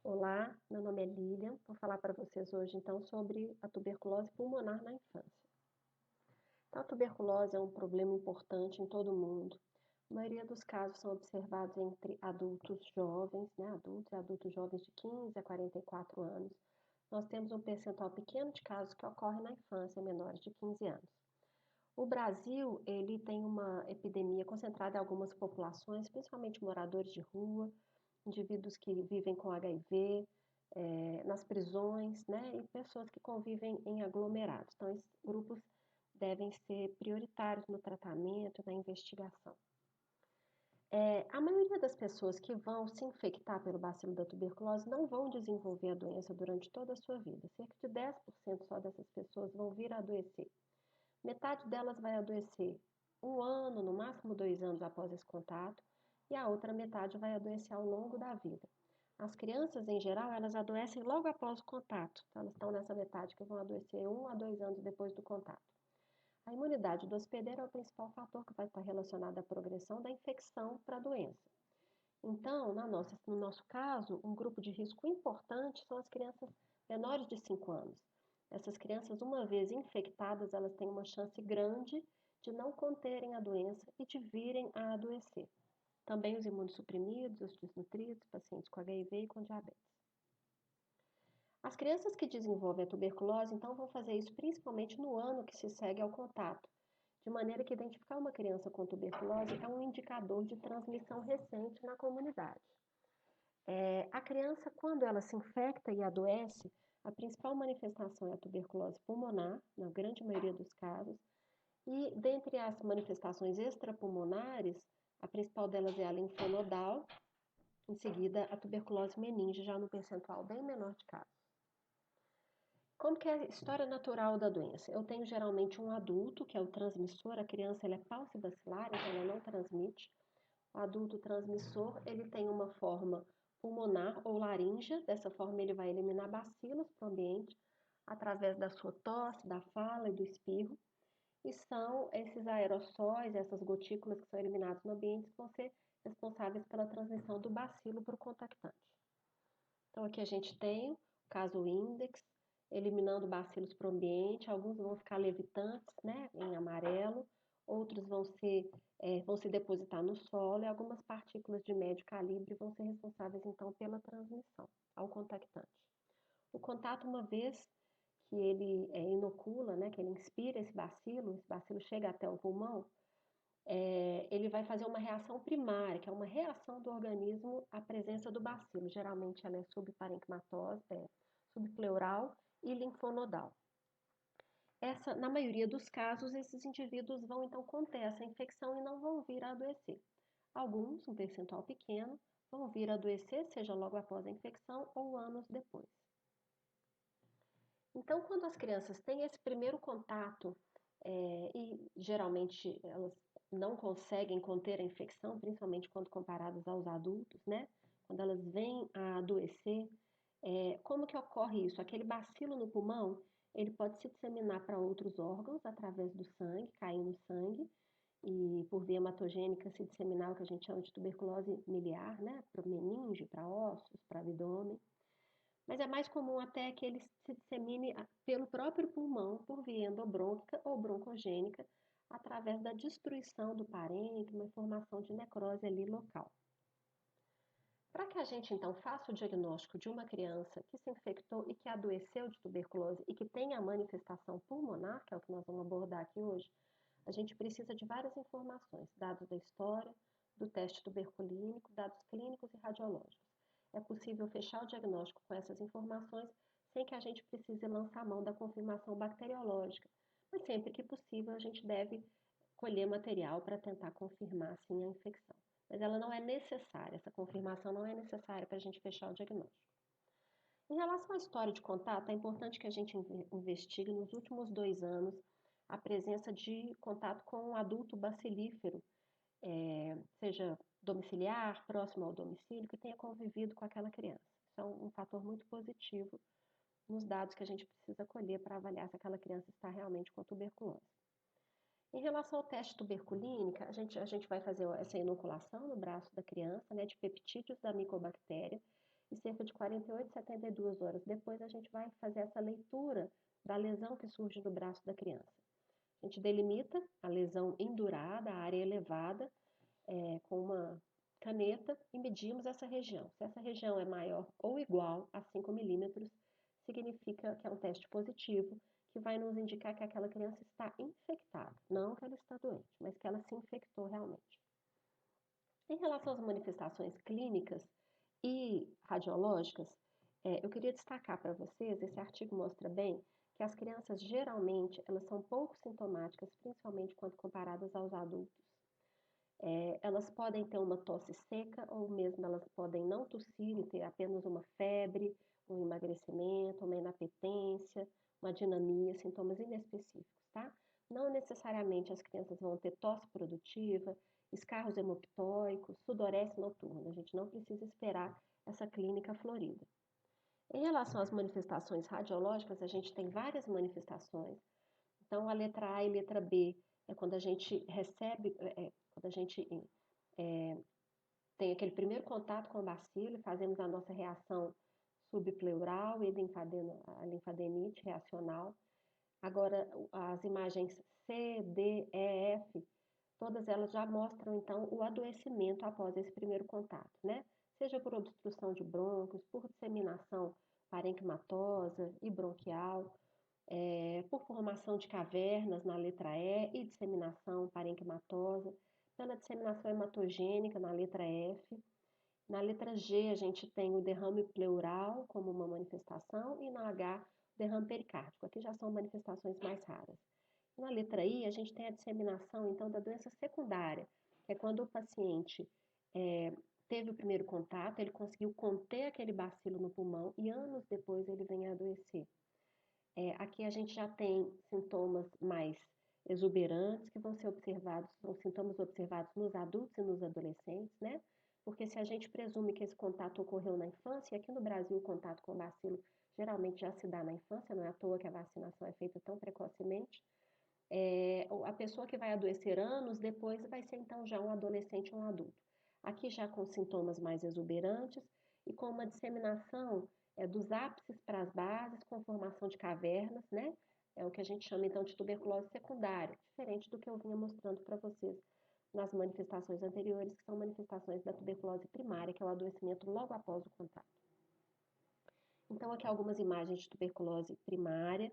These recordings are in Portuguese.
Olá, meu nome é Lilian. Vou falar para vocês hoje então sobre a tuberculose pulmonar na infância. Então, a tuberculose é um problema importante em todo o mundo. A maioria dos casos são observados entre adultos jovens, né, adultos e adultos jovens de 15 a 44 anos. Nós temos um percentual pequeno de casos que ocorrem na infância, menores de 15 anos. O Brasil, ele tem uma epidemia concentrada em algumas populações, principalmente moradores de rua, indivíduos que vivem com HIV, nas prisões, né, e pessoas que convivem em aglomerados. Então, esses grupos devem ser prioritários no tratamento, na investigação. A maioria das pessoas que vão se infectar pelo bacilo da tuberculose não vão desenvolver a doença durante toda a sua vida. Cerca de 10% só dessas pessoas vão vir a adoecer. Metade delas vai adoecer 1 ano, no máximo 2 anos após esse contato, e a outra metade vai adoecer ao longo da vida. As crianças, em geral, elas adoecem logo após o contato. Então, elas estão nessa metade que vão adoecer 1 a 2 anos depois do contato. A imunidade do hospedeiro é o principal fator que vai estar relacionado à progressão da infecção para a doença. Então, no nosso caso, um grupo de risco importante são as crianças menores de 5 anos. Essas crianças, uma vez infectadas, elas têm uma chance grande de não conterem a doença e de virem a adoecer. Também os imunossuprimidos, os desnutridos, pacientes com HIV e com diabetes. As crianças que desenvolvem a tuberculose, então, vão fazer isso principalmente no ano que se segue ao contato, de maneira que identificar uma criança com tuberculose é um indicador de transmissão recente na comunidade. A criança, quando ela se infecta e adoece, a principal manifestação é a tuberculose pulmonar, na grande maioria dos casos, e dentre as manifestações extrapulmonares, a principal delas é a linfonodal, em seguida a tuberculose meninge, já no percentual bem menor de casos. Como que é a história natural da doença? Eu tenho geralmente um adulto, que é o transmissor, a criança ela é paucibacilar, então ela não transmite. O adulto transmissor, ele tem uma forma pulmonar ou laríngea, dessa forma ele vai eliminar bacilos para o ambiente, através da sua tosse, da fala e do espirro. E são esses aerossóis, essas gotículas que são eliminadas no ambiente, que vão ser responsáveis pela transmissão do bacilo para o contactante. Então, aqui a gente tem o caso Index, eliminando bacilos para o ambiente, alguns vão ficar levitantes, né, em amarelo, outros vão se depositar no solo e algumas partículas de médio calibre vão ser responsáveis, então, pela transmissão ao contactante. O contato, uma vez que ele inocula, né, que ele inspira esse bacilo chega até o pulmão, ele vai fazer uma reação primária, que é uma reação do organismo à presença do bacilo. Geralmente ela é subpleural e linfonodal. Na maioria dos casos, esses indivíduos vão então conter essa infecção e não vão vir a adoecer. Alguns, um percentual pequeno, vão vir a adoecer, seja logo após a infecção ou anos depois. Então, quando as crianças têm esse primeiro contato, e geralmente elas não conseguem conter a infecção, principalmente quando comparadas aos adultos, né? Quando elas vêm a adoecer, como que ocorre isso? Aquele bacilo no pulmão, ele pode se disseminar para outros órgãos através do sangue, cair no sangue, e por via hematogênica se disseminar o que a gente chama de tuberculose miliar, né? Para meninge, para ossos, para abdômen. Mas é mais comum até que ele se dissemine pelo próprio pulmão, por via endobrônquica ou broncogênica, através da destruição do parênquima e formação de necrose ali local. Para que a gente então faça o diagnóstico de uma criança que se infectou e que adoeceu de tuberculose e que tenha a manifestação pulmonar, que é o que nós vamos abordar aqui hoje, a gente precisa de várias informações, dados da história, do teste tuberculínico, dados clínicos e radiológicos. É possível fechar o diagnóstico com essas informações sem que a gente precise lançar mão da confirmação bacteriológica, mas sempre que possível a gente deve colher material para tentar confirmar sim a infecção. Mas ela não é necessária, essa confirmação não é necessária para a gente fechar o diagnóstico. Em relação à história de contato, é importante que a gente investigue nos últimos 2 anos a presença de contato com um adulto bacilífero, seja domiciliar, próximo ao domicílio, que tenha convivido com aquela criança. Isso é um fator muito positivo nos dados que a gente precisa colher para avaliar se aquela criança está realmente com tuberculose. Em relação ao teste tuberculínica, a gente vai fazer essa inoculação no braço da criança, né, de peptídeos da micobactéria. e cerca de 48 a 72 horas depois a gente vai fazer essa leitura da lesão que surge no braço da criança. A gente delimita a lesão indurada, a área elevada, com uma caneta e medimos essa região. Se essa região é maior ou igual a 5 milímetros, significa que é um teste positivo, que vai nos indicar que aquela criança está infectada. Não que ela está doente, mas que ela se infectou realmente. Em relação às manifestações clínicas e radiológicas, eu queria destacar para vocês, esse artigo mostra bem que as crianças geralmente elas são pouco sintomáticas, principalmente quando comparadas aos adultos. Elas podem ter uma tosse seca ou mesmo elas podem não tossir e ter apenas uma febre, um emagrecimento, uma inapetência, uma dinamia, sintomas inespecíficos, tá? Não necessariamente as crianças vão ter tosse produtiva, escarros hemoptóicos, sudorese noturna. A gente não precisa esperar essa clínica florida. Em relação às manifestações radiológicas, a gente tem várias manifestações. Então, a letra A e letra B é quando a gente recebe, quando a gente tem aquele primeiro contato com o bacilo, fazemos a nossa reação subpleural e a linfadenite reacional. Agora, as imagens C, D, E, F, todas elas já mostram, então, o adoecimento após esse primeiro contato, né? Seja por obstrução de brônquios, por disseminação parenquimatosa e bronquial, por formação de cavernas na letra E e disseminação parenquimatosa, pela disseminação hematogênica na letra F. Na letra G, a gente tem o derrame pleural como uma manifestação e na H, o derrame pericárdico. Aqui já são manifestações mais raras. Na letra I, a gente tem a disseminação, então, da doença secundária, que é quando o paciente teve o primeiro contato, ele conseguiu conter aquele bacilo no pulmão e anos depois ele vem a adoecer. Aqui a gente já tem sintomas mais exuberantes que vão ser observados, são sintomas observados nos adultos e nos adolescentes, né? Porque se a gente presume que esse contato ocorreu na infância, e aqui no Brasil o contato com o bacilo geralmente já se dá na infância, não é à toa que a vacinação é feita tão precocemente, a pessoa que vai adoecer anos depois vai ser então já um adolescente ou um adulto. Aqui já com sintomas mais exuberantes e com uma disseminação dos ápices para as bases, com formação de cavernas, né? É o que a gente chama então de tuberculose secundária, diferente do que eu vinha mostrando para vocês nas manifestações anteriores, que são manifestações da tuberculose primária, que é o adoecimento logo após o contato. Então, aqui algumas imagens de tuberculose primária,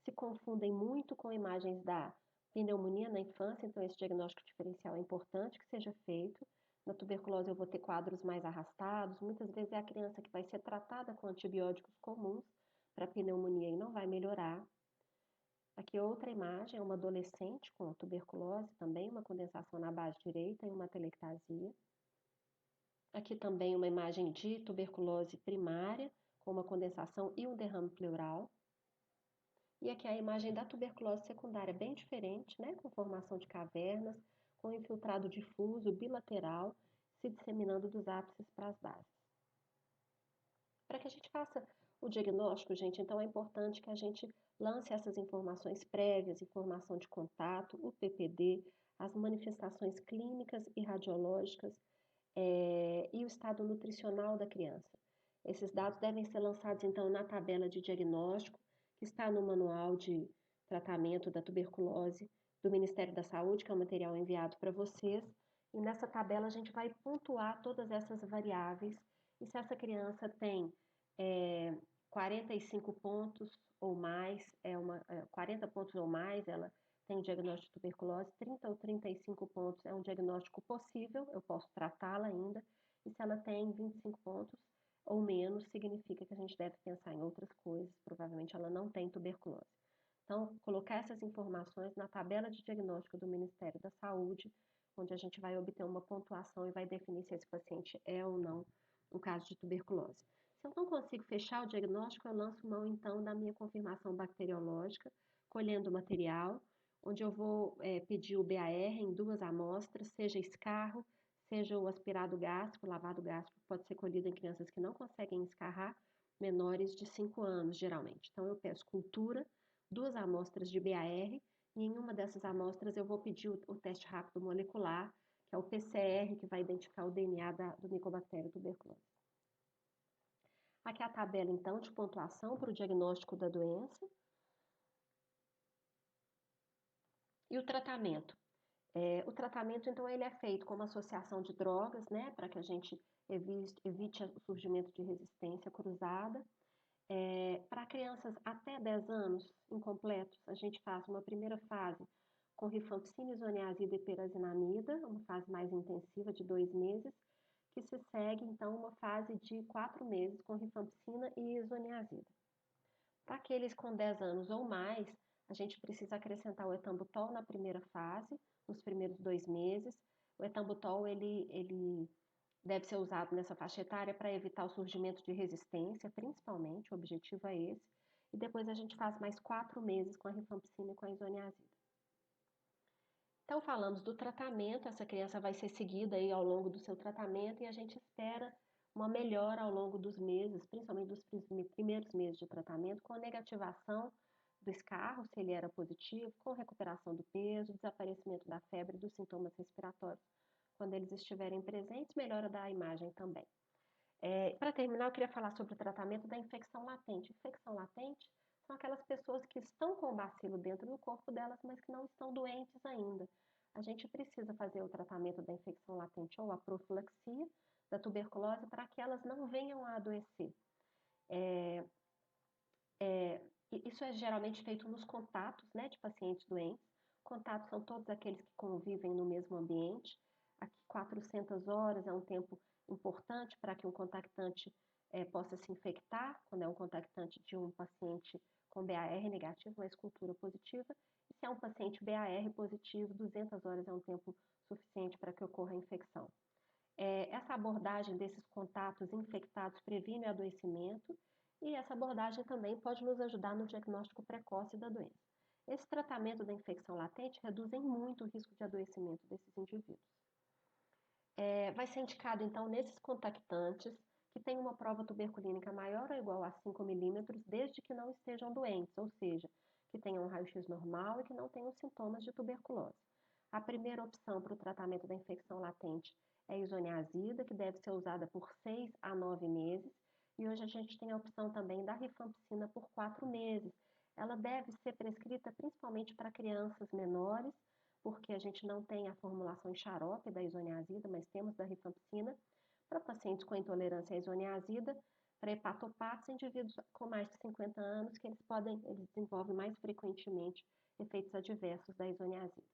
se confundem muito com imagens da pneumonia na infância, então esse diagnóstico diferencial é importante que seja feito. Na tuberculose eu vou ter quadros mais arrastados, muitas vezes é a criança que vai ser tratada com antibióticos comuns para pneumonia e não vai melhorar. Aqui outra imagem, é uma adolescente com tuberculose também, uma condensação na base direita e uma telectasia. Aqui também uma imagem de tuberculose primária, com uma condensação e um derrame pleural. E aqui a imagem da tuberculose secundária, bem diferente, né? Com formação de cavernas, com infiltrado difuso bilateral, se disseminando dos ápices para as bases. Para que a gente faça o diagnóstico, gente, então é importante que a gente lance essas informações prévias, informação de contato, o PPD, as manifestações clínicas e radiológicas e o estado nutricional da criança. Esses dados devem ser lançados, então, na tabela de diagnóstico, que está no manual de tratamento da tuberculose do Ministério da Saúde, que é um material enviado para vocês. E nessa tabela a gente vai pontuar todas essas variáveis. E se essa criança tem 45 pontos ou mais, 40 pontos ou mais, ela tem diagnóstico de tuberculose, 30 ou 35 pontos é um diagnóstico possível, eu posso tratá-la ainda. E se ela tem 25 pontos ou menos, significa que a gente deve pensar em outras coisas, provavelmente ela não tem tuberculose. Então, colocar essas informações na tabela de diagnóstico do Ministério da Saúde, onde a gente vai obter uma pontuação e vai definir se esse paciente é ou não um caso de tuberculose. Se eu não consigo fechar o diagnóstico, eu lanço mão, então, da minha confirmação bacteriológica, colhendo o material, onde eu vou pedir o BAR em 2 amostras, seja escarro, seja o aspirado gástrico, o lavado gástrico, pode ser colhido em crianças que não conseguem escarrar, menores de 5 anos, geralmente. Então, eu peço cultura, 2 amostras de BAR, e em uma dessas amostras eu vou pedir o teste rápido molecular, que é o PCR, que vai identificar o DNA do Mycobacterium tuberculose. Aqui é a tabela, então, de pontuação para o diagnóstico da doença. E o tratamento? O tratamento, então, ele é feito com uma associação de drogas, né, para que a gente evite o surgimento de resistência cruzada. Para crianças até 10 anos incompletos, a gente faz uma primeira fase com rifampicina, isoniazida e pirazinamida, uma fase mais intensiva de 2 meses, que se segue, então, uma fase de 4 meses com rifampicina e isoniazida. Para aqueles com 10 anos ou mais, a gente precisa acrescentar o etambutol na primeira fase, nos primeiros 2 meses. O etambutol, ele deve ser usado nessa faixa etária para evitar o surgimento de resistência, principalmente, o objetivo é esse. E depois a gente faz mais 4 meses com a rifampicina e com a isoniazida. Então, falamos do tratamento, essa criança vai ser seguida aí ao longo do seu tratamento e a gente espera uma melhora ao longo dos meses, principalmente dos primeiros meses de tratamento, com a negativação do escarro, se ele era positivo, com recuperação do peso, desaparecimento da febre e dos sintomas respiratórios, quando eles estiverem presentes, melhora da imagem também. Para terminar, eu queria falar sobre o tratamento da infecção latente. Infecção latente são aquelas pessoas que estão com o bacilo dentro do corpo delas, mas que não estão doentes ainda. A gente precisa fazer o tratamento da infecção latente ou a profilaxia da tuberculose para que elas não venham a adoecer. Isso é geralmente feito nos contatos, né, de pacientes doentes. Contatos são todos aqueles que convivem no mesmo ambiente. Aqui 400 horas é um tempo importante para que um contactante possa se infectar, quando é um contactante de um paciente com BAR negativo, mas cultura positiva. E se é um paciente BAR positivo, 200 horas é um tempo suficiente para que ocorra a infecção. Essa abordagem desses contatos infectados previne o adoecimento e essa abordagem também pode nos ajudar no diagnóstico precoce da doença. Esse tratamento da infecção latente reduz em muito o risco de adoecimento desses indivíduos. Vai ser indicado, então, nesses contactantes que têm uma prova tuberculínica maior ou igual a 5 milímetros, desde que não estejam doentes, ou seja, que tenham um raio-x normal e que não tenham sintomas de tuberculose. A primeira opção para o tratamento da infecção latente é a isoniazida, que deve ser usada por 6 a 9 meses, e hoje a gente tem a opção também da rifampicina por 4 meses. Ela deve ser prescrita principalmente para crianças menores, porque a gente não tem a formulação em xarope da isoniazida, mas temos da rifampicina, para pacientes com intolerância à isoniazida, para hepatopatos, indivíduos com mais de 50 anos, que eles desenvolvem mais frequentemente efeitos adversos da isoniazida.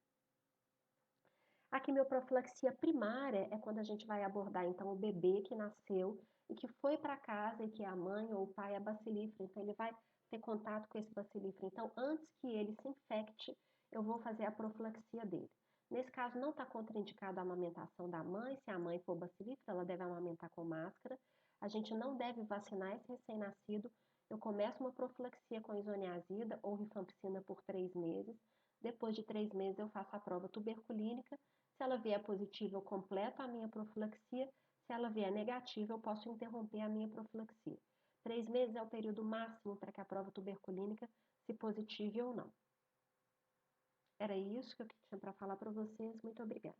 A quimioprofilaxia primária é quando a gente vai abordar, então, o bebê que nasceu e que foi para casa e que a mãe ou o pai é bacilífero, então ele vai ter contato com esse bacilífero. Então, antes que ele se infecte, eu vou fazer a profilaxia dele. Nesse caso, não está contraindicado a amamentação da mãe. Se a mãe for bacilífera, ela deve amamentar com máscara. A gente não deve vacinar esse recém-nascido. Eu começo uma profilaxia com isoniazida ou rifampicina por 3 meses. Depois de 3 meses, eu faço a prova tuberculínica. Se ela vier positiva, eu completo a minha profilaxia. Se ela vier negativa, eu posso interromper a minha profilaxia. 3 meses é o período máximo para que a prova tuberculínica se positive ou não. Era isso que eu tinha para falar para vocês. Muito obrigada.